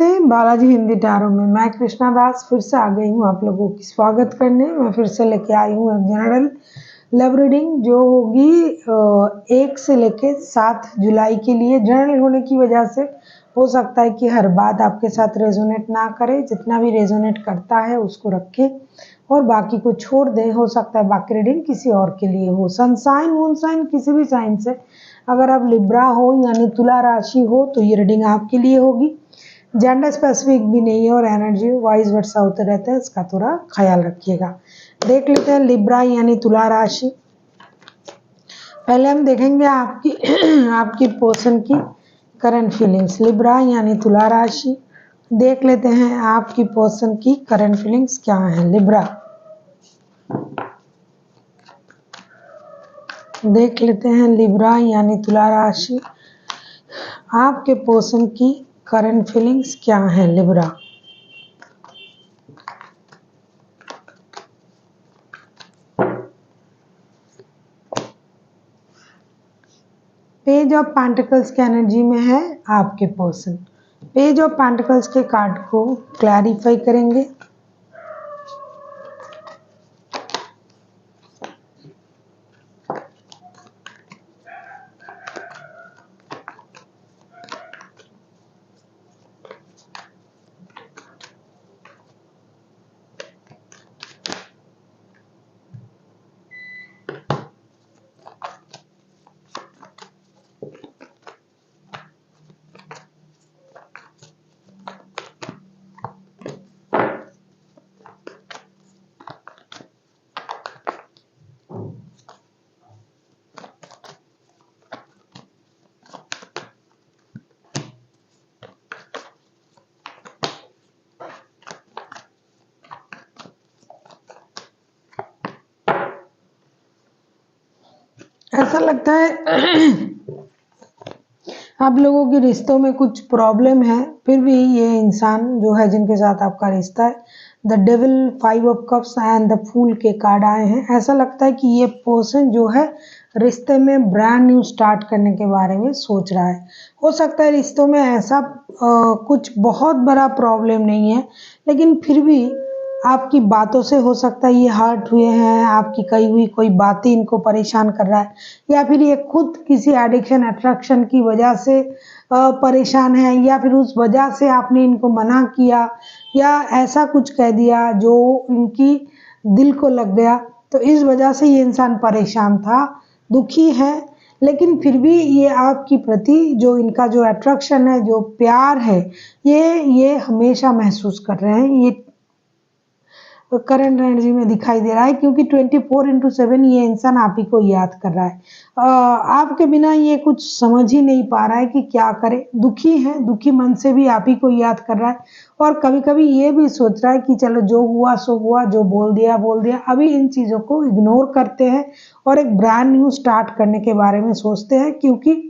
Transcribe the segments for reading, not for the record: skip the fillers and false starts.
नमस्ते, बालाजी हिंदी टैरो में मैं कृष्णा दास फिर से आ गई हूँ आप लोगों की स्वागत करने। मैं फिर से लेके आई हूँ एक जनरल लव रीडिंग जो होगी 1 से लेके 7 जुलाई के लिए। जनरल होने की वजह से हो सकता है कि हर बात आपके साथ रेजोनेट ना करे, जितना भी रेजोनेट करता है उसको रखें और बाकी को छोड़ दें। हो सकता है बाकी रीडिंग किसी और के लिए हो। सन साइन मून साइन किसी भी साइन से अगर आप लिब्रा हो यानी तुला राशि हो तो ये रीडिंग आपके लिए होगी। जेंडर स्पेसिफिक भी नहीं है और एनर्जी वाइज वर्सा होते रहते हैं, इसका थोड़ा ख्याल रखिएगा। देख लेते हैं लिब्रा यानी तुला राशि। पहले हम देखेंगे आपकी आपकी पर्सन की करंट फीलिंग्स। लिब्रा यानी तुला राशि, देख लेते हैं आपकी पर्सन की करंट फीलिंग्स क्या है। लिब्रा देख लेते हैं लिब्रा यानी तुला राशि, आपके पर्सन की करंट फीलिंग्स क्या है। लिब्रा पेज ऑफ पेंटिकल्स की एनर्जी में है आपके पर्सन। पेज ऑफ पेंटिकल्स के कार्ड को क्लैरिफाई करेंगे। ऐसा लगता है आप लोगों के रिश्तों में कुछ प्रॉब्लम है, फिर भी ये इंसान जो है जिनके साथ आपका रिश्ता है, the devil, 5 of cups and the fool के कार्ड आए हैं। ऐसा लगता है कि ये पर्सन जो है रिश्ते में ब्रांड न्यू स्टार्ट करने के बारे में सोच रहा है। हो सकता है रिश्तों में ऐसा कुछ बहुत बड़ा प्रॉब्लम नहीं है, लेकिन फिर भी आपकी बातों से हो सकता है ये हर्ट हुए हैं, आपकी कही हुई कोई बातें इनको परेशान कर रहा है, या फिर ये खुद किसी एडिक्शन अट्रैक्शन की वजह से परेशान है, या फिर उस वजह से आपने इनको मना किया या ऐसा कुछ कह दिया जो इनकी दिल को लग गया, तो इस वजह से ये इंसान परेशान था, दुखी है। लेकिन फिर भी ये आपकी प्रति जो इनका जो अट्रैक्शन है, जो प्यार है, ये हमेशा महसूस कर रहे हैं। ये करंट एनर्जी में दिखाई दे रहा है क्योंकि 24/7 ये इंसान आप ही को याद कर रहा है। आपके बिना ये कुछ समझ ही नहीं पा रहा है कि क्या करे। दुखी है, दुखी मन से भी आप ही को याद कर रहा है और कभी कभी ये भी सोच रहा है कि चलो जो हुआ सो हुआ, जो बोल दिया बोल दिया। अभी इन चीज़ों को इग्नोर करते हैं और एक ब्रांड न्यू स्टार्ट करने के बारे में सोचते हैं, क्योंकि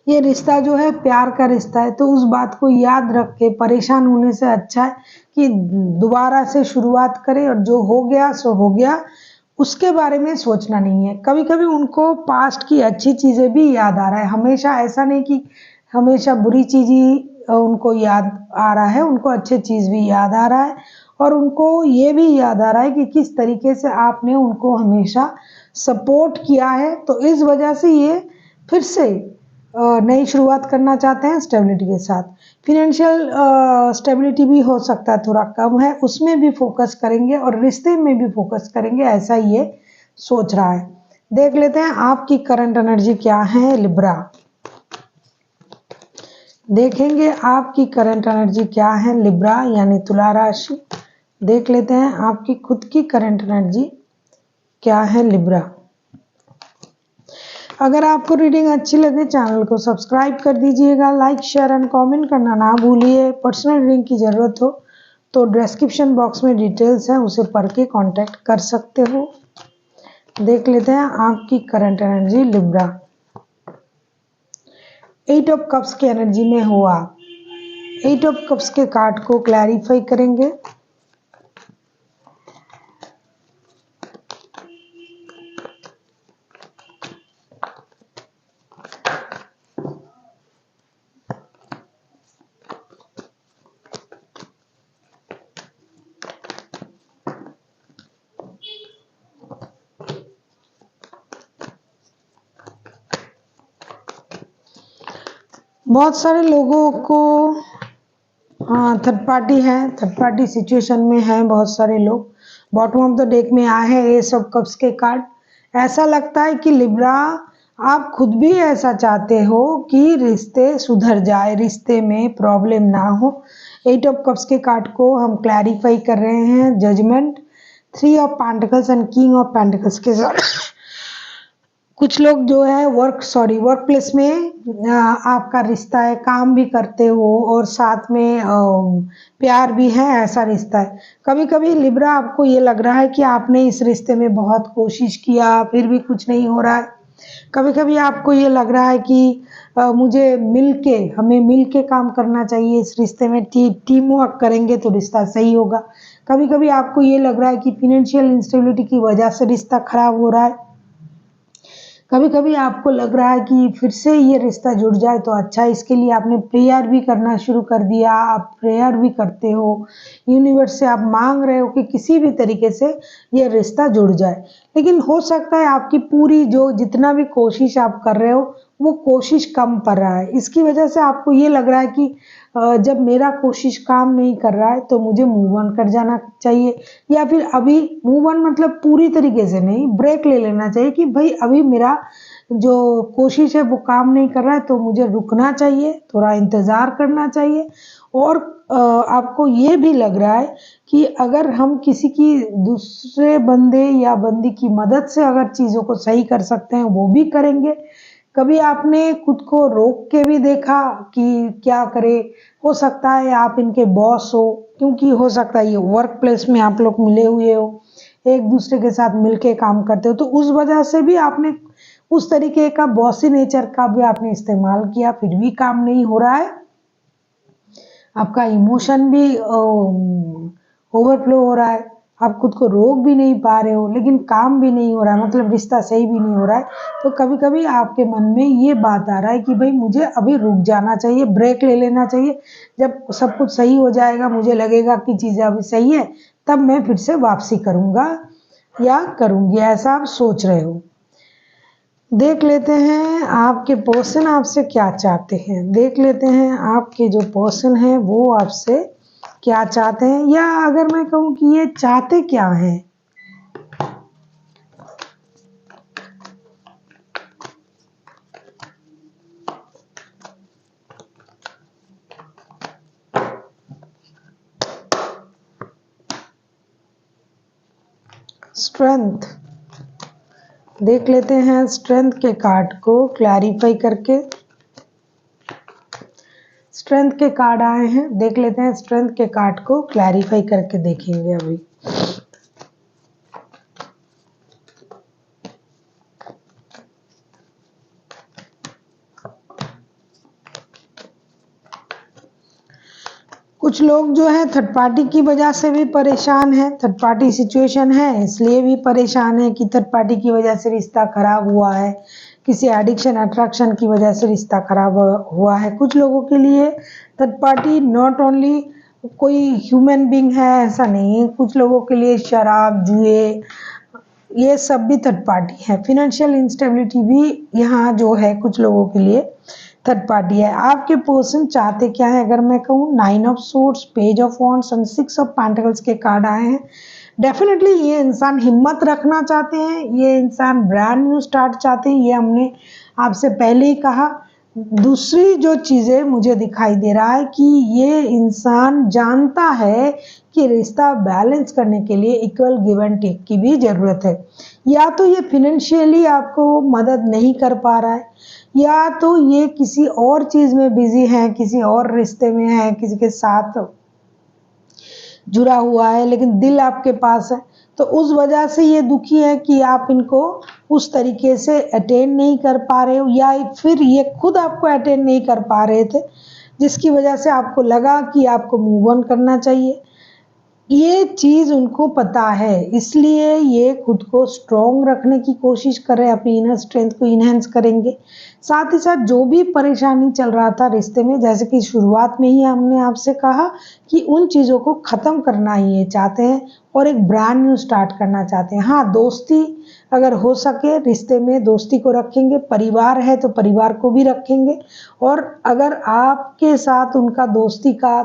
ये रिश्ता जो है प्यार का रिश्ता है। तो उस बात को याद रख के परेशान होने से अच्छा है कि दोबारा से शुरुआत करें और जो हो गया सो हो गया, उसके बारे में सोचना नहीं है। कभी कभी उनको पास्ट की अच्छी चीज़ें भी याद आ रहा है, हमेशा ऐसा नहीं कि हमेशा बुरी चीज़ ही उनको याद आ रहा है, उनको अच्छे चीज़ भी याद आ रहा है और उनको ये भी याद आ रहा है कि किस तरीके से आपने उनको हमेशा सपोर्ट किया है। तो इस वजह से ये फिर से नई शुरुआत करना चाहते हैं स्टेबिलिटी के साथ। फिनेंशियल स्टेबिलिटी भी हो सकता है थोड़ा कम है, उसमें भी फोकस करेंगे और रिश्ते में भी फोकस करेंगे, ऐसा ये सोच रहा है। देख लेते हैं आपकी करंट एनर्जी क्या है। लिब्रा देखेंगे आपकी करंट एनर्जी क्या है। लिब्रा यानी तुला राशि, देख लेते हैं आपकी खुद की करंट एनर्जी क्या है। लिब्रा, अगर आपको रीडिंग अच्छी लगे चैनल को सब्सक्राइब कर दीजिएगा, लाइक शेयर एंड कमेंट करना ना भूलिए। पर्सनल रीडिंग की ज़रूरत हो तो डिस्क्रिप्शन बॉक्स में डिटेल्स हैं, उसे पढ़ के कांटेक्ट कर सकते हो। देख लेते हैं आपकी current energy. Libra 8 of cups की एनर्जी में हो आप। 8 ऑफ कप्स के कार्ड को क्लैरिफाई करेंगे। बहुत सारे लोगों को थर्ड पार्टी है, थर्ड पार्टी सिचुएशन में है बहुत सारे लोग। बॉटम ऑफ द डेक में आए हैं एस ऑफ कप्स के कार्ड। ऐसा लगता है कि लिब्रा आप खुद भी ऐसा चाहते हो कि रिश्ते सुधर जाए, रिश्ते में प्रॉब्लम ना हो। एट ऑफ कप्स के कार्ड को हम क्लैरिफाई कर रहे हैं judgement, three of pentacles and king of pentacles के साथ। कुछ लोग जो है वर्क प्लेस में आपका रिश्ता है, काम भी करते हो और साथ में प्यार भी है, ऐसा रिश्ता है। कभी कभी लिब्रा आपको ये लग रहा है कि आपने इस रिश्ते में बहुत कोशिश किया फिर भी कुछ नहीं हो रहा है। कभी कभी आपको ये लग रहा है कि हमें मिलके काम करना चाहिए इस रिश्ते में, टीम वर्क करेंगे तो रिश्ता सही होगा। कभी कभी आपको ये लग रहा है कि फिनेंशियल इंस्टेबिलिटी की वजह से रिश्ता खराब हो रहा है। कभी कभी आपको लग रहा है कि फिर से ये रिश्ता जुड़ जाए तो अच्छा है। इसके लिए आपने प्रेयर भी करना शुरू कर दिया, आप प्रेयर भी करते हो, यूनिवर्स से आप मांग रहे हो कि किसी भी तरीके से ये रिश्ता जुड़ जाए। लेकिन हो सकता है आपकी पूरी जो जितना भी कोशिश आप कर रहे हो वो कोशिश कम पड़ रहा है। इसकी वजह से आपको ये लग रहा है कि जब मेरा कोशिश काम नहीं कर रहा है तो मुझे मूव ऑन कर जाना चाहिए, या फिर अभी मूव ऑन मतलब पूरी तरीके से नहीं, ब्रेक ले लेना चाहिए कि भाई अभी मेरा जो कोशिश है वो काम नहीं कर रहा है तो मुझे रुकना चाहिए, थोड़ा इंतज़ार करना चाहिए। और आपको ये भी लग रहा है कि अगर हम किसी की दूसरे बंदे या बंदी की मदद से अगर चीज़ों को सही कर सकते हैं वो भी करेंगे। कभी आपने खुद को रोक के भी देखा कि क्या करे। हो सकता है आप इनके बॉस हो, क्योंकि हो सकता है ये वर्क प्लेस में आप लोग मिले हुए हो, एक दूसरे के साथ मिलके काम करते हो, तो उस वजह से भी आपने उस तरीके का बॉसी नेचर का भी आपने इस्तेमाल किया, फिर भी काम नहीं हो रहा है। आपका इमोशन भी ओवरफ्लो हो रहा है, आप खुद को रोक भी नहीं पा रहे हो लेकिन काम भी नहीं हो रहा है, मतलब रिश्ता सही भी नहीं हो रहा है। तो कभी कभी आपके मन में ये बात आ रहा है कि भाई मुझे अभी रुक जाना चाहिए, ब्रेक ले लेना चाहिए। जब सब कुछ सही हो जाएगा, मुझे लगेगा कि चीज़ें अभी सही है, तब मैं फिर से वापसी करूँगा या करूँगी, ऐसा आप सोच रहे हो। देख लेते हैं आपके पर्सन आपसे क्या चाहते हैं। देख लेते हैं आपके जो पर्सन है वो आपसे क्या चाहते हैं, या अगर मैं कहूँ कि ये चाहते क्या हैं। स्ट्रेंथ देख लेते हैं, स्ट्रेंथ के कार्ड को क्लैरिफाई करके। स्ट्रेंथ के कार्ड आए हैं, देख लेते हैं स्ट्रेंथ के कार्ड को क्लैरिफाई करके देखेंगे अभी। कुछ लोग जो है थर्ड पार्टी की वजह से भी परेशान है, थर्ड पार्टी सिचुएशन है इसलिए भी परेशान है कि थर्ड पार्टी की वजह से रिश्ता खराब हुआ है, किसी एडिक्शन अट्रैक्शन की वजह से रिश्ता खराब हुआ है। कुछ लोगों के लिए थर्ड पार्टी नॉट ओनली कोई ह्यूमन बीइंग है, ऐसा नहीं है। कुछ लोगों के लिए शराब, जुए, ये सब भी थर्ड पार्टी है। फिनेंशियल इंस्टेबिलिटी भी यहाँ जो है कुछ लोगों के लिए थर्ड पार्टी है। आपके पर्सन चाहते क्या है, अगर मैं कहूँ nine of swords, page of wands and six of pentacles के कार्ड आए हैं। डेफिनेटली ये इंसान हिम्मत रखना चाहते हैं, ये इंसान ब्रांड न्यू स्टार्ट चाहते हैं, ये हमने आपसे पहले ही कहा। दूसरी जो चीज़ें मुझे दिखाई दे रहा है कि ये इंसान जानता है कि रिश्ता बैलेंस करने के लिए इक्वल गिव एंड टेक की भी ज़रूरत है। या तो ये फिनेंशियली आपको मदद नहीं कर पा रहा है, या तो ये किसी और चीज़ में बिजी है, किसी और रिश्ते में है, किसी के साथ जुड़ा हुआ है लेकिन दिल आपके पास है। तो उस वजह से ये दुखी है कि आप इनको उस तरीके से अटेंड नहीं कर पा रहे हो, या फिर ये खुद आपको अटेंड नहीं कर पा रहे थे, जिसकी वजह से आपको लगा कि आपको मूव ऑन करना चाहिए। ये चीज़ उनको पता है, इसलिए ये खुद को स्ट्रॉन्ग रखने की कोशिश कर रहे हैं, अपनी इनर स्ट्रेंथ को इनहेंस करेंगे। साथ ही साथ जो भी परेशानी चल रहा था रिश्ते में, जैसे कि शुरुआत में ही हमने आपसे कहा कि उन चीज़ों को ख़त्म करना ये चाहते हैं और एक ब्रांड न्यू स्टार्ट करना चाहते हैं। हाँ, दोस्ती अगर हो सके रिश्ते में दोस्ती को रखेंगे, परिवार है तो परिवार को भी रखेंगे, और अगर आपके साथ उनका दोस्ती का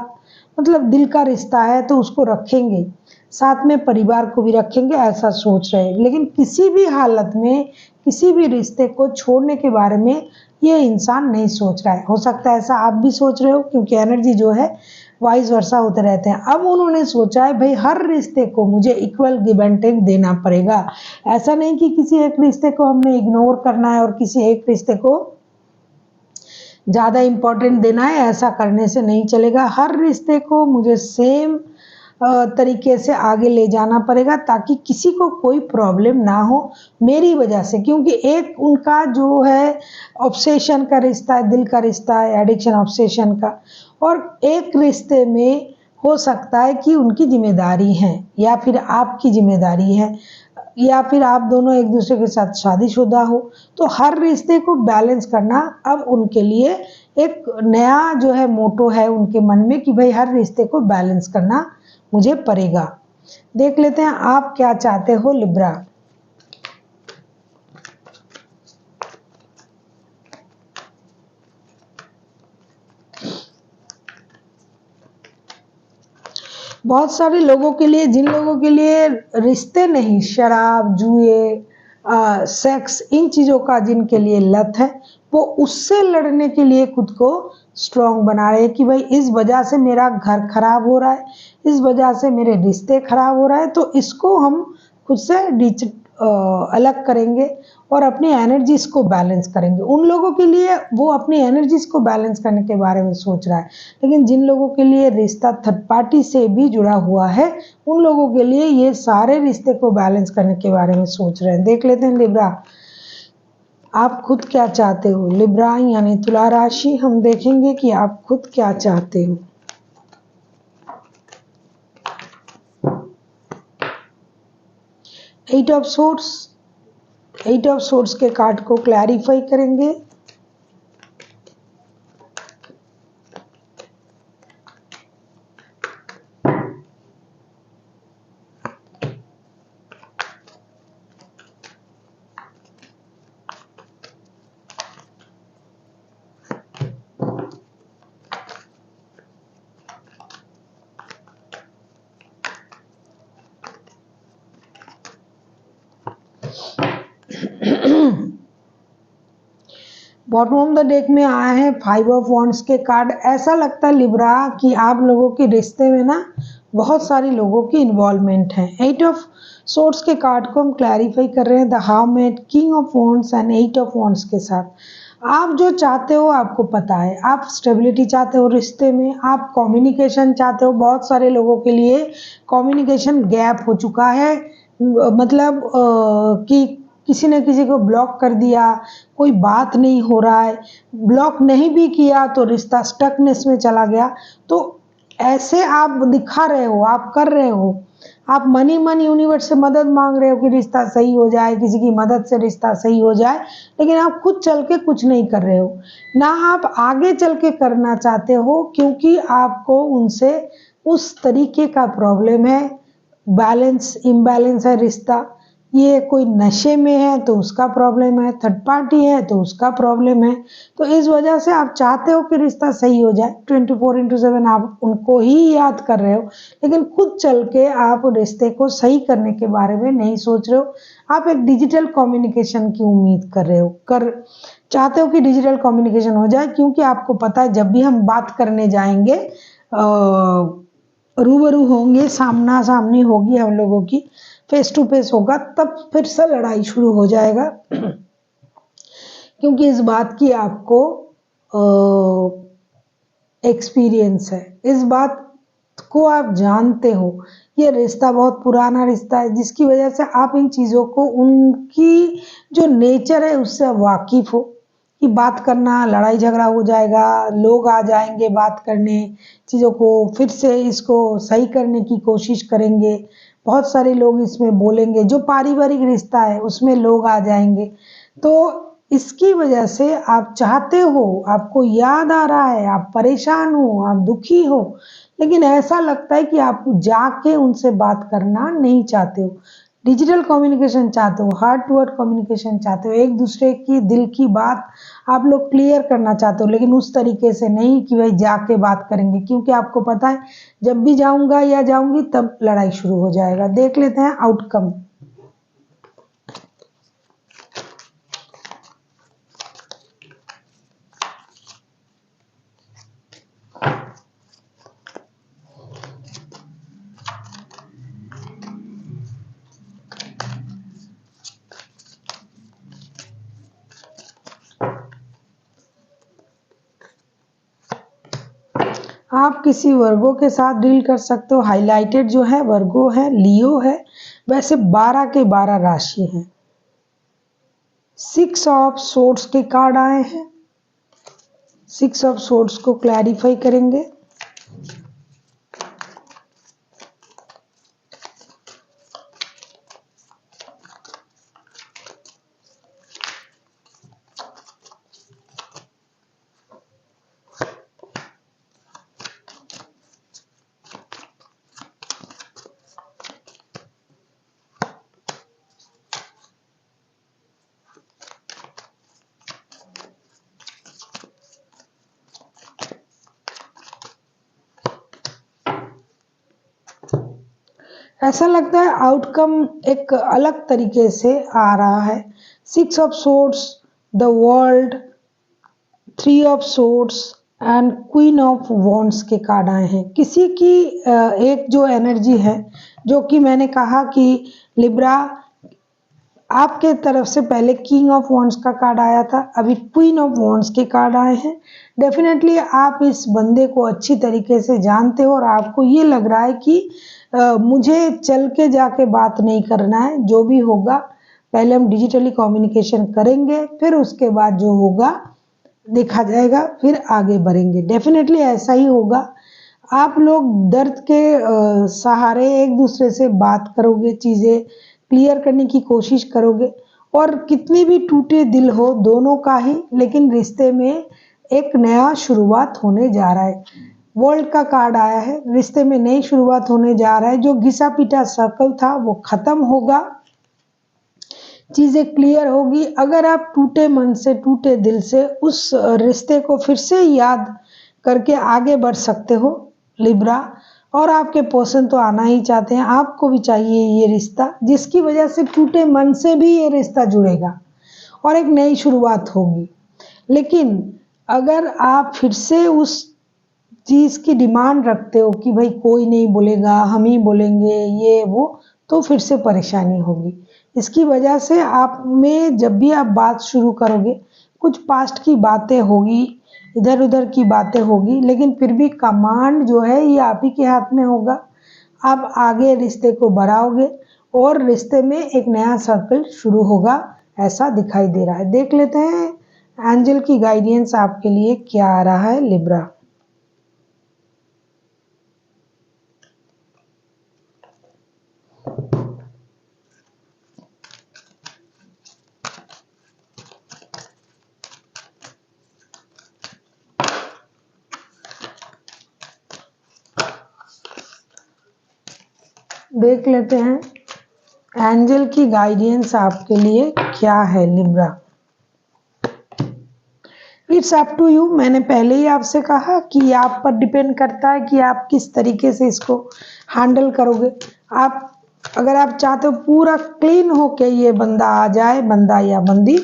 मतलब दिल का रिश्ता है तो उसको रखेंगे, साथ में परिवार को भी रखेंगे, ऐसा सोच रहे हैं। लेकिन किसी भी हालत में किसी भी रिश्ते को छोड़ने के बारे में ये इंसान नहीं सोच रहा है। हो सकता है ऐसा आप भी सोच रहे हो, क्योंकि एनर्जी जो है वाइस वर्सा होते रहते हैं। अब उन्होंने सोचा है भाई हर रिश्ते को मुझे इक्वल गिव एंड टेक देना पड़ेगा। ऐसा नहीं कि किसी एक रिश्ते को हमने इग्नोर करना है और किसी एक रिश्ते को ज़्यादा इम्पोर्टेंट देना है, ऐसा करने से नहीं चलेगा। हर रिश्ते को मुझे सेम तरीके से आगे ले जाना पड़ेगा, ताकि किसी को कोई प्रॉब्लम ना हो मेरी वजह से। क्योंकि एक उनका जो है ऑब्सेशन का रिश्ता है, दिल का रिश्ता है, एडिक्शन ऑब्सेशन का, और एक रिश्ते में हो सकता है कि उनकी जिम्मेदारी है या फिर आपकी जिम्मेदारी है, या फिर आप दोनों एक दूसरे के साथ शादीशुदा हो। तो हर रिश्ते को बैलेंस करना अब उनके लिए एक नया जो है मोटो है उनके मन में, कि भाई हर रिश्ते को बैलेंस करना मुझे पड़ेगा। देख लेते हैं आप क्या चाहते हो लिब्रा। बहुत सारे लोगों के लिए, जिन लोगों के लिए रिश्ते नहीं, शराब, जुए, सेक्स, इन चीज़ों का जिनके लिए लत है, वो उससे लड़ने के लिए खुद को स्ट्रॉन्ग बना रहे हैं कि भाई इस वजह से मेरा घर खराब हो रहा है, इस वजह से मेरे रिश्ते खराब हो रहा है, तो इसको हम खुद से अलग करेंगे और अपनी एनर्जीज को बैलेंस करेंगे। उन लोगों के लिए वो अपनी एनर्जीज को बैलेंस करने के बारे में सोच रहा है। लेकिन जिन लोगों के लिए रिश्ता थर्ड पार्टी से भी जुड़ा हुआ है, उन लोगों के लिए ये सारे रिश्ते को बैलेंस करने के बारे में सोच रहे हैं। देख लेते हैं लिब्रा, आप खुद क्या चाहते हो। लिब्रा यानी तुला राशि, हम देखेंगे कि आप खुद क्या चाहते हो। Eight of swords, eight of swords के कार्ड को क्लैरिफाई करेंगे। बॉटम ऑफ द डेक में आया है 5 ऑफ वॉन्ड्स के कार्ड। ऐसा लगता है लिब्रा कि आप लोगों के रिश्ते में ना बहुत सारे लोगों की इन्वॉल्वमेंट है। 8 ऑफ सोर्ड्स के कार्ड को हम क्लैरिफाई कर रहे हैं the hermit, king of wands and 8 of wands के साथ। आप जो चाहते हो आपको पता है, आप स्टेबिलिटी चाहते हो रिश्ते में, आप कम्युनिकेशन चाहते हो। बहुत सारे लोगों के लिए कम्युनिकेशन गैप हो चुका है, मतलब कि किसी ने किसी को ब्लॉक कर दिया, कोई बात नहीं हो रहा है, ब्लॉक नहीं भी किया तो रिश्ता स्टकनेस में चला गया। तो ऐसे आप दिखा रहे हो, आप कर रहे हो, आप मनी मन यूनिवर्स से मदद मांग रहे हो कि रिश्ता सही हो जाए, किसी की मदद से रिश्ता सही हो जाए, लेकिन आप खुद चल के कुछ नहीं कर रहे हो, ना आप आगे चल के करना चाहते हो, क्योंकि आपको उनसे उस तरीके का प्रॉब्लम है, बैलेंस इम्बैलेंस है रिश्ता। ये कोई नशे में है तो उसका प्रॉब्लम है, थर्ड पार्टी है तो उसका प्रॉब्लम है। तो इस वजह से आप चाहते हो कि रिश्ता सही हो जाए, 24/7 आप उनको ही याद कर रहे हो, लेकिन खुद चल के आप रिश्ते को सही करने के बारे में नहीं सोच रहे हो। आप एक डिजिटल कम्युनिकेशन की उम्मीद कर रहे हो, चाहते हो कि डिजिटल कम्युनिकेशन हो जाए, क्योंकि आपको पता है जब भी हम बात करने जाएंगे, रूबरू होंगे, सामना सामनी होगी हम लोगों की, फेस टू फेस होगा, तब फिर से लड़ाई शुरू हो जाएगा। क्योंकि इस बात की आपको एक्सपीरियंस है, इस बात को आप जानते हो। ये रिश्ता बहुत पुराना रिश्ता है, जिसकी वजह से आप इन चीज़ों को, उनकी जो नेचर है उससे वाकिफ हो, कि बात करना, लड़ाई झगड़ा हो जाएगा, लोग आ जाएंगे बात करने, चीज़ों को फिर से इसको सही करने की कोशिश करेंगे, बहुत सारे लोग इसमें बोलेंगे, जो पारिवारिक रिश्ता है उसमें लोग आ जाएंगे। तो इसकी वजह से आप चाहते हो, आपको याद आ रहा है, आप परेशान हो, आप दुखी हो, लेकिन ऐसा लगता है कि आप जाके उनसे बात करना नहीं चाहते हो, डिजिटल कम्युनिकेशन चाहते हो, हार्ट टू हार्ट कम्युनिकेशन चाहते हो, एक दूसरे की दिल की बात आप लोग क्लियर करना चाहते हो, लेकिन उस तरीके से नहीं कि भाई जाके बात करेंगे, क्योंकि आपको पता है जब भी जाऊंगा या जाऊंगी तब लड़ाई शुरू हो जाएगा। देख लेते हैं आउटकम। आप किसी वर्गो के साथ डील कर सकते हो। हाईलाइटेड जो है वर्गो है, लियो है। वैसे 12 के 12 राशि हैं। 6 ऑफ सोर्ड्स के कार्ड आए हैं। 6 ऑफ सोर्ड्स को क्लैरिफाई करेंगे। ऐसा लगता है आउटकम एक अलग तरीके से आ रहा है। 6 of swords, the world, 3 of swords and queen of wands के कार्ड आए हैं। किसी की एक जो एनर्जी है, जो कि मैंने कहा कि लिब्रा आपके तरफ से पहले किंग ऑफ वॉन्ड्स का कार्ड आया था, अभी क्वीन ऑफ वॉन्ड्स के कार्ड आए हैं। डेफिनेटली आप इस बंदे को अच्छी तरीके से जानते हो और आपको ये लग रहा है कि मुझे चल के जाके बात नहीं करना है, जो भी होगा पहले हम डिजिटली कम्युनिकेशन करेंगे, फिर उसके बाद जो होगा देखा जाएगा, फिर आगे बढ़ेंगे। डेफिनेटली ऐसा ही होगा। आप लोग दर्द के सहारे एक दूसरे से बात करोगे, चीज़ें क्लियर करने की कोशिश करोगे, और कितनी भी टूटे दिल हो दोनों का ही, लेकिन रिश्ते में एक नया शुरुआत होने जा रहा है। वर्ल्ड का कार्ड आया है, रिश्ते में नई शुरुआत होने जा रहा है। जो घिसा पीटा सर्कल था वो खत्म होगा, चीज़ें क्लियर होगी। अगर आप टूटे मन से, टूटे दिल से उस रिश्ते को फिर से याद करके आगे बढ़ सकते हो लिब्रा, और आपके पर्सन तो आना ही चाहते हैं, आपको भी चाहिए ये रिश्ता, जिसकी वजह से टूटे मन से भी ये रिश्ता जुड़ेगा और एक नई शुरुआत होगी। लेकिन अगर आप फिर से उस चीज़ की डिमांड रखते हो कि भाई कोई नहीं बोलेगा, हम ही बोलेंगे, ये वो, तो फिर से परेशानी होगी। इसकी वजह से आप में जब भी आप बात शुरू करोगे, कुछ पास्ट की बातें होगी, इधर उधर की बातें होगी, लेकिन फिर भी कमांड जो है ये आप ही के हाथ में होगा। आप आगे रिश्ते को बढ़ाओगे और रिश्ते में एक नया सर्कल शुरू होगा, ऐसा दिखाई दे रहा है। देख लेते हैं एंजल की गाइडेंस आपके लिए क्या आ रहा है लिब्रा। देख लेते हैं एंजल की गाइडेंस आपके लिए क्या है Libra. It's up to you. मैंने पहले ही आपसे कहा कि आप पर डिपेंड करता है कि आप किस तरीके से इसको हैंडल करोगे। आप अगर आप चाहते हो पूरा क्लीन हो के ये बंदा आ जाए, बंदा या बंदी,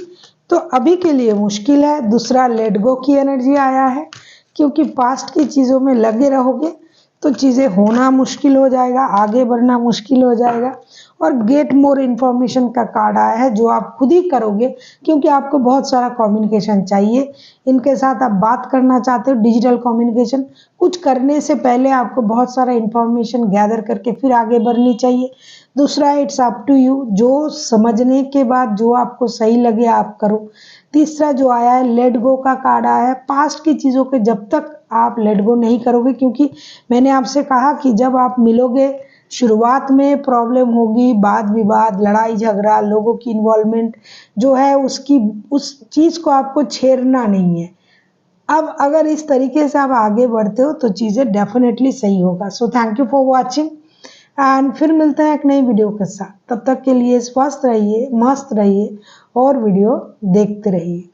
तो अभी के लिए मुश्किल है। दूसरा, लेट गो की एनर्जी आया है, क्योंकि पास्ट की चीज़ों में लगे रहोगे तो चीज़ें होना मुश्किल हो जाएगा, आगे बढ़ना मुश्किल हो जाएगा। और गेट मोर इन्फॉर्मेशन का कार्ड आया है, जो आप खुद ही करोगे, क्योंकि आपको बहुत सारा कम्युनिकेशन चाहिए। इनके साथ आप बात करना चाहते हो, डिजिटल कम्युनिकेशन। कुछ करने से पहले आपको बहुत सारा इन्फॉर्मेशन गैदर करके फिर आगे बढ़नी चाहिए। दूसरा, इट्स अप टू यू। जो समझने के बाद जो आपको सही लगे आप करो। तीसरा जो आया है लेट गो का कार्ड आया है। पास्ट की चीज़ों के जब तक आप लेट गो नहीं करोगे, क्योंकि मैंने आपसे कहा कि जब आप मिलोगे शुरुआत में प्रॉब्लम होगी, वाद विवाद, लड़ाई झगड़ा, लोगों की इन्वॉल्वमेंट जो है उसकी उस चीज़ को आपको छेड़ना नहीं है। अब अगर इस तरीके से आप आगे बढ़ते हो तो चीज़ें डेफिनेटली सही होगा। So thank you for watching and फिर मिलते हैं एक नई वीडियो के साथ। तब तक के लिए स्वस्थ रहिए, मस्त रहिए और वीडियो देखते रहिए।